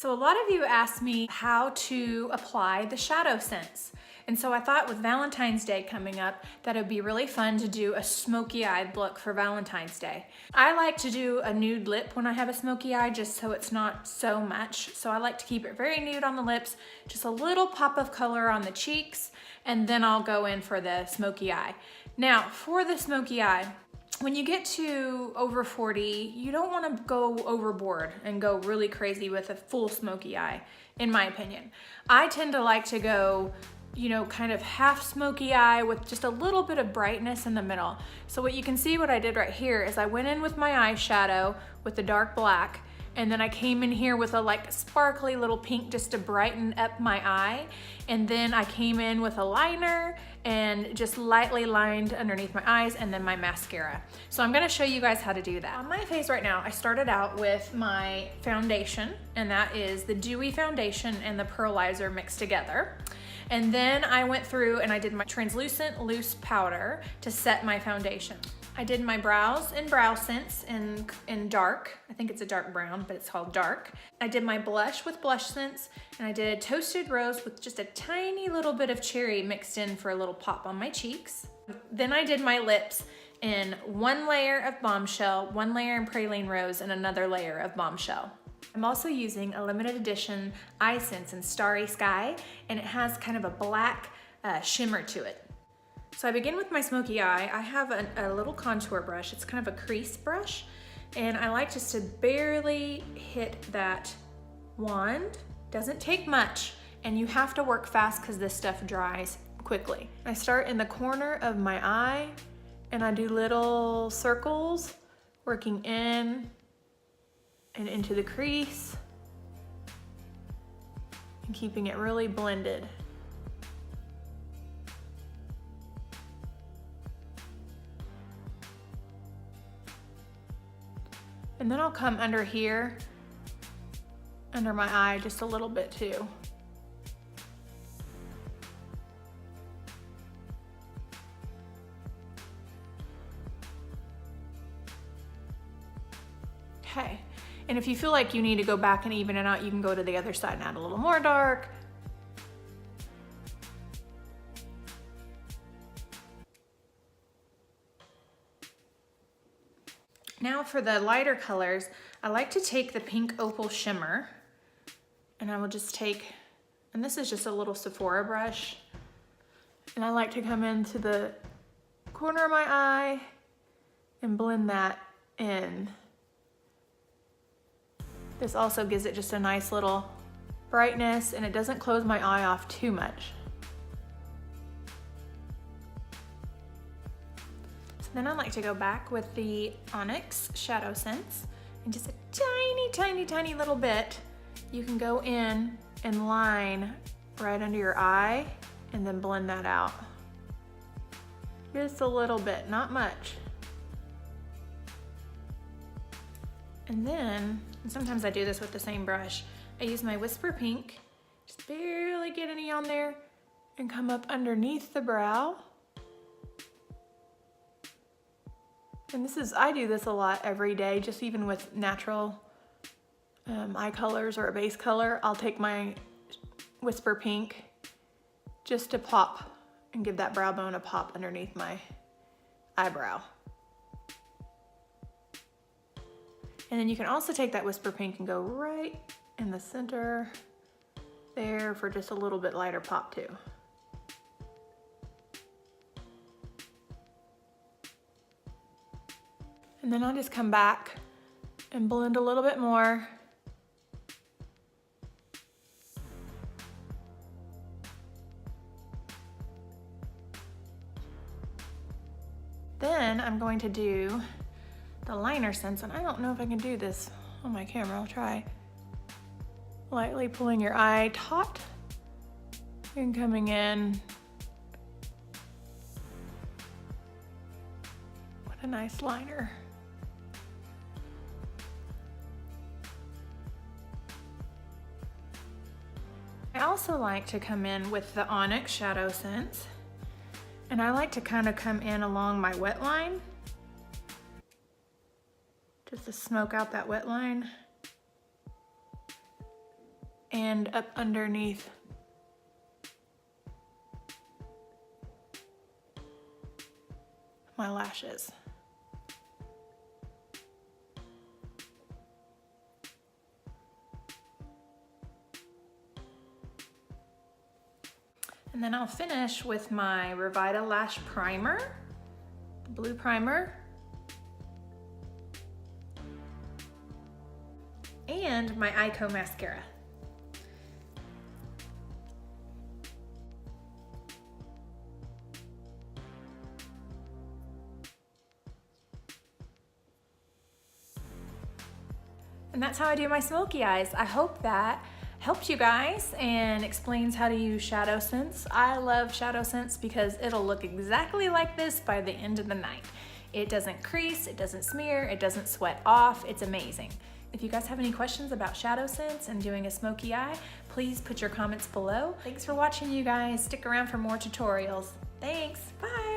So a lot of you asked me how to apply the SHADOWSENSE. And so I thought with Valentine's Day coming up that it'd be really fun to do a smoky-eyed look for Valentine's Day. I like to do a nude lip when I have a smoky eye just so it's not so much. So I like to keep it very nude on the lips, just a little pop of color on the cheeks, and then I'll go in for the smoky eye. Now for the smoky eye, when you get to over 40, you don't want to go overboard and go really crazy with a full smoky eye, in my opinion. I tend to like to go, you know, kind of half smoky eye with just a little bit of brightness in the middle. So what you can see what I did right here is I went in with my eyeshadow with the dark black, and then I came in here with a like sparkly little pink just to brighten up my eye. And then I came in with a liner and just lightly lined underneath my eyes and then my mascara. So I'm gonna show you guys how to do that. On my face right now, I started out with my foundation, and that is the Dewy Foundation and the Pearlizer mixed together. And then I went through and I did my translucent loose powder to set my foundation. I did my brows in BrowSense in dark. I think it's a dark brown, but it's called dark. I did my blush with BlushSense, and I did a toasted rose with just a tiny little bit of cherry mixed in for a little pop on my cheeks. Then I did my lips in one layer of Bombshell, one layer in Praline Rose, and another layer of Bombshell. I'm also using a limited edition eye sense in Starry Sky, and it has kind of a black shimmer to it. So I begin with my smoky eye. I have a little contour brush. It's kind of a crease brush, and I like just to barely hit that wand. Doesn't take much, and you have to work fast because this stuff dries quickly. I start in the corner of my eye, and I do little circles, working in and into the crease, and keeping it really blended. And then I'll come under here, under my eye just a little bit too. Okay, and if you feel like you need to go back and even it out, you can go to the other side and add a little more dark. Now for the lighter colors, I like to take the pink opal shimmer, and I will just take, and this is just a little Sephora brush, and I like to come into the corner of my eye and blend that in. This also gives it just a nice little brightness, and it doesn't close my eye off too much. Then I like to go back with the ONYX SHADOWSENSE, and just a tiny, tiny, tiny little bit, you can go in and line right under your eye and then blend that out. Just a little bit, not much. And then, and sometimes I do this with the same brush, I use my Whisper Pink, just barely get any on there, and come up underneath the brow. And this is, I do this a lot every day, just even with natural eye colors or a base color. I'll take my Whisper Pink just to pop and give that brow bone a pop underneath my eyebrow. And then you can also take that Whisper Pink and go right in the center there for just a little bit lighter pop too. And then I'll just come back and blend a little bit more. Then I'm going to do the liner sense, and I don't know if I can do this on my camera. I'll try. Lightly pulling your eye taut and coming in with a nice liner. I also like to come in with the ONYX SHADOWSENSE, and I like to kind of come in along my wet line, just to smoke out that wet line. and up underneath. My lashes. And then I'll finish with my Revita Lash Primer, the blue primer, and my Ico mascara. And that's how I do my smoky eyes. I hope that helped you guys and explains how to use SHADOWSENSE. I love SHADOWSENSE because it'll look exactly like this by the end of the night. It doesn't crease, it doesn't smear, it doesn't sweat off. It's amazing. If you guys have any questions about SHADOWSENSE and doing a smoky eye, please put your comments below. Thanks for watching, you guys. Stick around for more tutorials. Thanks, bye.